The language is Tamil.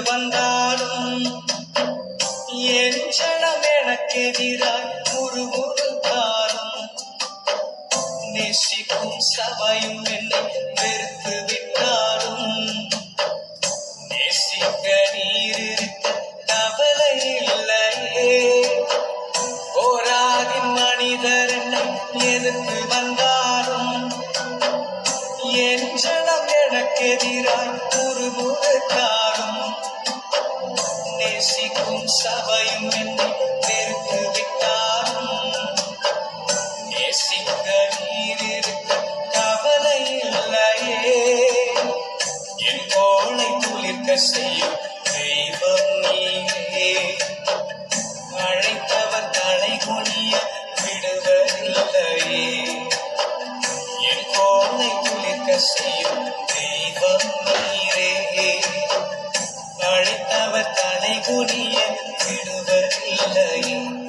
வந்தாலும் என் ஜனம் எனக்கெதிராய் முறுமுறுத்தாலும் நேசிக்கும் சபையும் என்னை வெறுத்து விட்டாலும் நேசிக்க நீர் இருக்க கவலை இல்லையே. போராகின் மனிதர் என்னை எதிர்த்து வந்தாலும் என் ஜனம் எனக்கெதிராய் முறுமுறுத்தாலும் நேசிக்கும் சபையும் என்னை வெறுத்து விட்டாலும் நேசிக்க நீர் இருக்க கவலை இல்லையே. என் கோளை துளிர்க்க செய்யும் தெய்வம் நீயே. அழைத்தவர் தலை குனிய விடுவதில்லையே. என் கோளை துளிர்க்க செய்யும் தெய்வம் நீரே. அழைத்தவர் தலை குனிய விடுவதில்லையே.